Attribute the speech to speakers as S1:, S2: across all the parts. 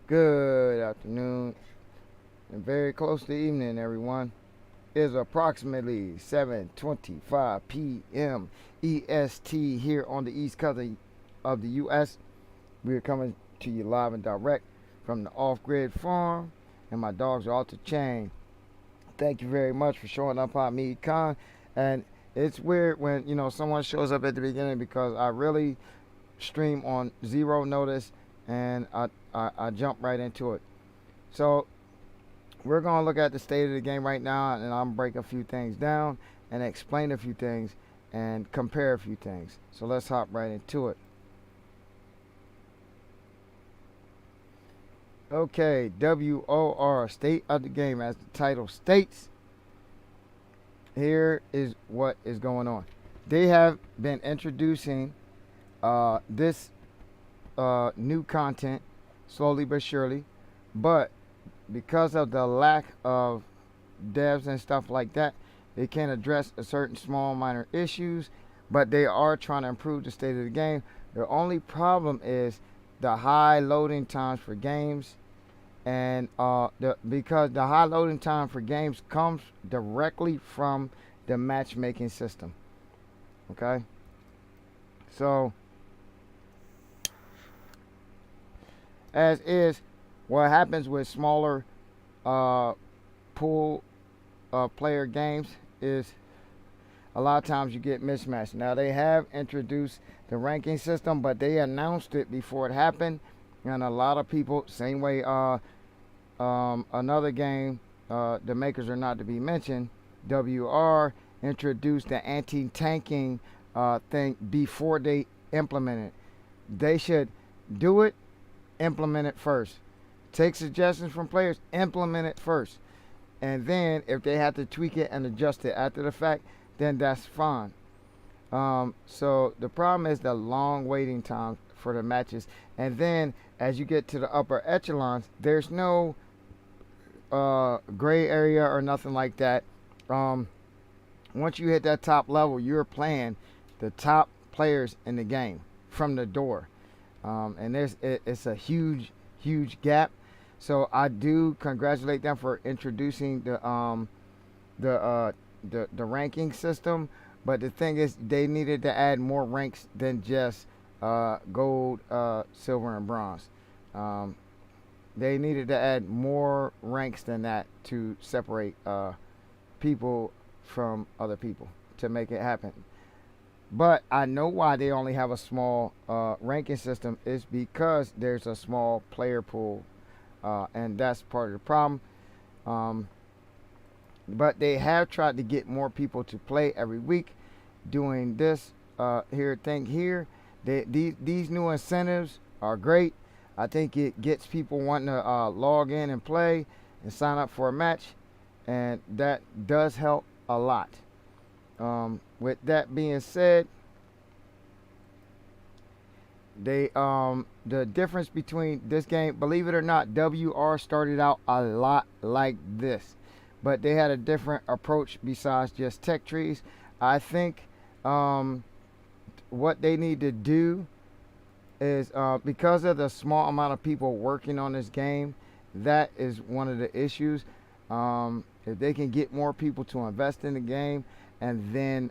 S1: Good afternoon and very close to evening, everyone. It is approximately 7:25 p.m. EST here on the East Coast of the U.S. We are coming to you live and direct from the off-grid farm, and my dogs are off the chain. Thank you very much for showing up on me, Con. And it's weird when someone shows up at the beginning because I really stream on zero notice and I jump right into it. So we're going to look at the state of the game right now, and I'm break a few things down and explain a few things and compare a few things. So let's hop right into it. Okay, WOR, state of the game, as the title states. Here is what is going on. They have been introducing this new content slowly but surely, but because of the lack of devs and stuff like that, they can't address a certain small minor issues, but they are trying to improve the state of the game. The only problem is the high loading times for games, and because the high loading time for games comes directly from the matchmaking system. Okay, so as is, what happens with smaller pool player games is a lot of times you get mismatched. Now they have introduced the ranking system, but they announced it before it happened, and a lot of people, same way another game, the makers are not to be mentioned, WR introduced the anti-tanking thing before they implement it. They should do it, implement it first. Take suggestions from players, implement it first. And then if they have to tweak it and adjust it after the fact, then that's fine. So the problem is the long waiting time for the matches. And then as you get to the upper echelons, there's no gray area or nothing like that. Once you hit that top level, you're playing the top players in the game from the door. And it's a huge gap. So I do congratulate them for introducing the ranking system. But the thing is, they needed to add more ranks than just gold, silver, and bronze. They needed to add more ranks than that to separate people from other people to make it happen. But I know why they only have a small ranking system is because there's a small player pool, and that's part of the problem. But they have tried to get more people to play every week doing this thing here. These new incentives are great. I think it gets people wanting to log in and play and sign up for a match, and that does help a lot. With that being said, the difference between this game, believe it or not, WR started out a lot like this, but they had a different approach besides just tech trees. I think what they need to do is because of the small amount of people working on this game, that is one of the issues. If they can get more people to invest in the game, and then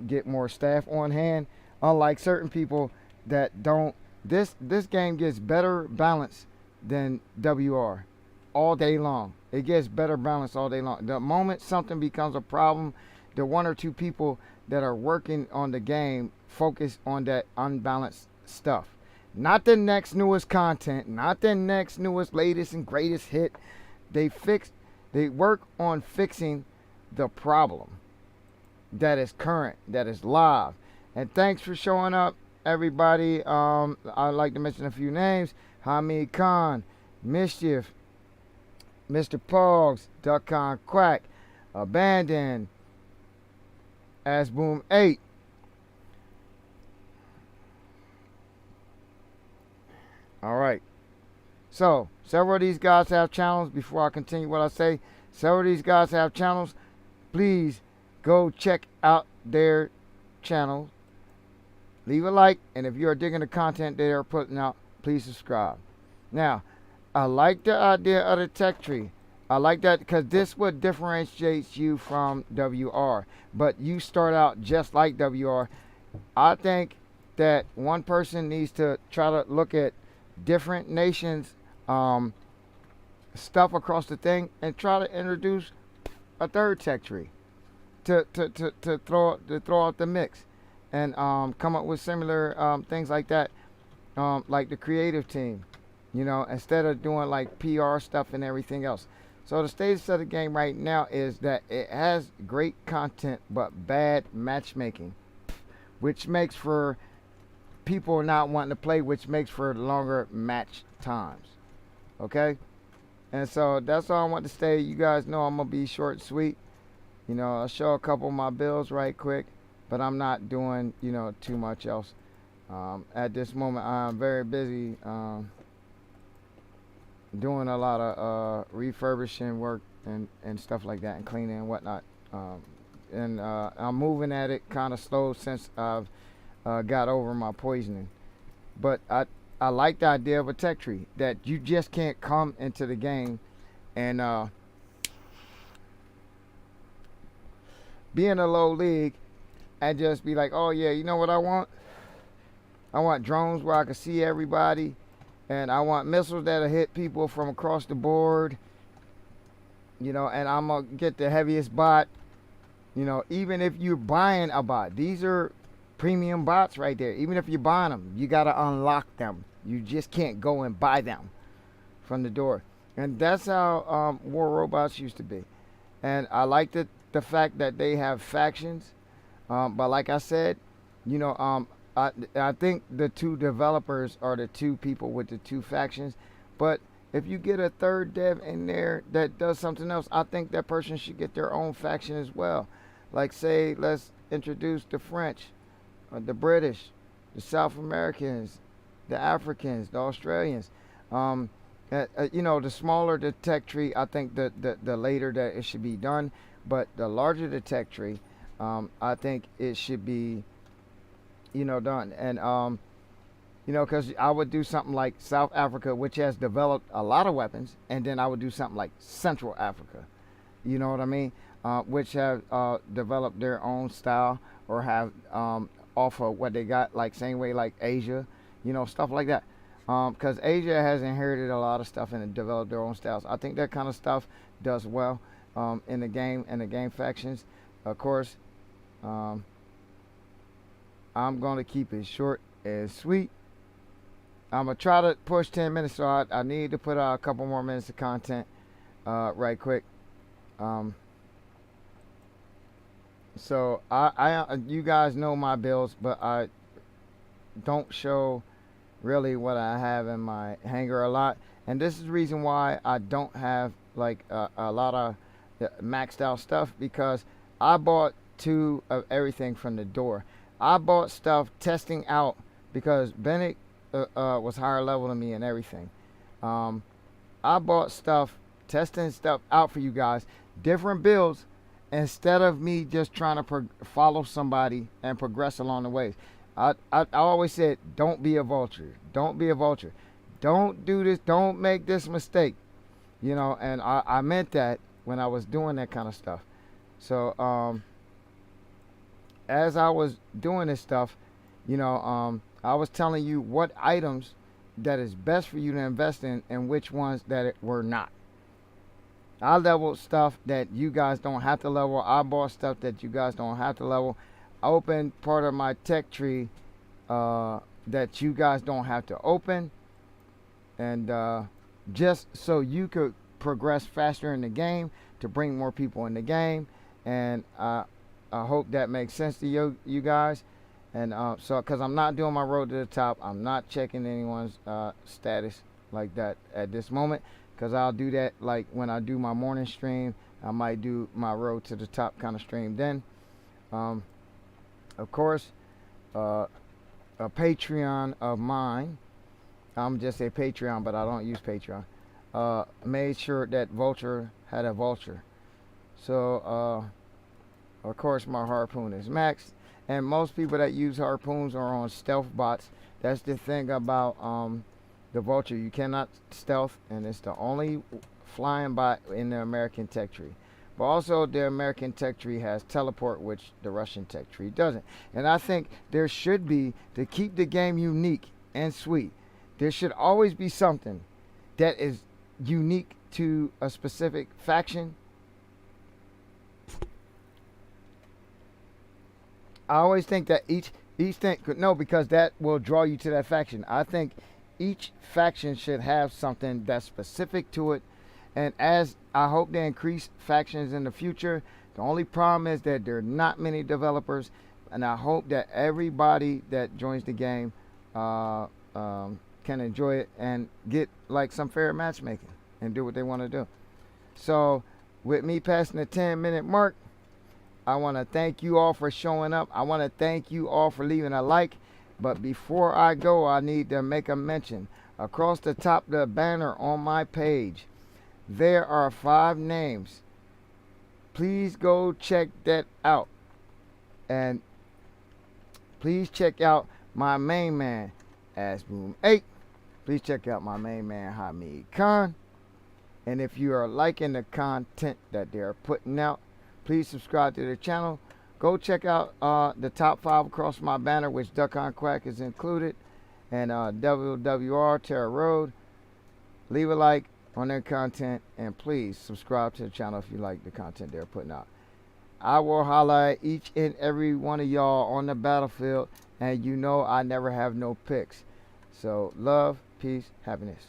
S1: get more staff on hand, unlike certain people that don't, this game gets better balance than WR all day long. It gets better balance all day long. The moment something becomes a problem, the one or two people that are working on the game focus on that unbalanced stuff, not the next newest content, not the next newest latest and greatest hit. They work on fixing the problem that is current, that is live. And thanks for showing up, everybody. I'd like to mention a few names: Hamid Khan, Mischief, Mr. Pogs, Duck Khan Quack, Abandon, Asboom 8. All right. So, several of these guys have channels. Before I continue what I say, several of these guys have channels. Please go check out their channels. Leave a like, and if you are digging the content they are putting out, please subscribe. Now, I like the idea of the tech tree. I like that because this what differentiates you from WR. But you start out just like WR. I think that one person needs to try to look at different nations' stuff across the thing and try to introduce a third tech tree to throw out the mix and come up with similar things like that, like the creative team, instead of doing like PR stuff and everything else. So the status of the game right now is that it has great content but bad matchmaking, which makes for people not wanting to play, which makes for longer match times. Okay? And so that's all I want to say. You guys know I'm going to be short and sweet. I'll show a couple of my bills right quick, but I'm not doing, too much else. At this moment, I'm very busy doing a lot of refurbishing work and stuff like that and cleaning and whatnot. And I'm moving at it kind of slow since I've got over my poisoning. But I like the idea of a tech tree that you just can't come into the game and be in a low league and just be like, oh yeah, you know what I want? I want drones where I can see everybody, and I want missiles that'll hit people from across the board, and I'm gonna get the heaviest bot. Even if you're buying a bot, these are premium bots right there. Even if you're buying them, you gotta unlock them. You just can't go and buy them from the door. And that's how war robots used to be. And I like the fact that they have factions. But like I said, I think the two developers are the two people with the two factions. But if you get a third dev in there that does something else, I think that person should get their own faction as well. Like, say, let's introduce the French, the British, the South Americans, the Africans, the Australians. The smaller the tech tree, I think the later that it should be done. But the larger the tech tree, I think it should be, done. And, because I would do something like South Africa, which has developed a lot of weapons, and then I would do something like Central Africa, you know what I mean? Which have developed their own style or have off of what they got, like same way like Asia, stuff like that. Because Asia has inherited a lot of stuff and developed their own styles. I think that kind of stuff does well in the game and the game factions. Of course, I'm going to keep it short and sweet. I'm going to try to push 10 minutes, so I need to put out a couple more minutes of content right quick. So you guys know my bills, but I don't show really what I have in my hangar a lot. And this is the reason why I don't have like a lot of maxed out stuff, because I bought two of everything from the door. I bought stuff testing out because Bennett was higher level than me and everything. I bought stuff, testing stuff out for you guys, different builds, instead of me just trying to follow somebody and progress along the way. I always said, don't be a vulture. Don't be a vulture. Don't do this. Don't make this mistake. And I meant that when I was doing that kind of stuff. So as I was doing this stuff, I was telling you what items that is best for you to invest in and which ones that were not. I leveled stuff that you guys don't have to level. I bought stuff that you guys don't have to level. I opened part of my tech tree that you guys don't have to open. And just so you could progress faster in the game, to bring more people in the game. And I hope that makes sense to you guys. And so, because I'm not doing my road to the top, I'm not checking anyone's status like that at this moment, because I'll do that like when I do my morning stream. I might do my road to the top kind of stream then. Of course, a Patreon of mine, I'm just a Patreon, but I don't use Patreon, made sure that Vulture had a Vulture. So, of course, my harpoon is maxed. And most people that use harpoons are on stealth bots. That's the thing about the Vulture. You cannot stealth, and it's the only flying bot in the American tech tree. But also, the American tech tree has teleport, which the Russian tech tree doesn't. And I think there should be, to keep the game unique and sweet, there should always be something that is unique to a specific faction. I always think that each thing, no, because that will draw you to that faction. I think each faction should have something that's specific to it. And as I hope they increase factions in the future, the only problem is that there are not many developers, and I hope that everybody that joins the game can enjoy it and get like some fair matchmaking and do what they want to do. So with me passing the 10-minute mark, I want to thank you all for showing up. I want to thank you all for leaving a like. But before I go, I need to make a mention. Across the top of the banner on my page, there are 5 names. Please go check that out. And please check out my main man, Asboom8. Please check out my main man, Hamid Khan. And if you are liking the content that they're putting out, please subscribe to the channel. Go check out the top 5 across my banner, which Duck on Quack is included, and WWR Terror Road. Leave a like on their content, and please subscribe to the channel if you like the content they're putting out. I will holler at each and every one of y'all on the battlefield, and you know I never have no picks. So love, peace, happiness.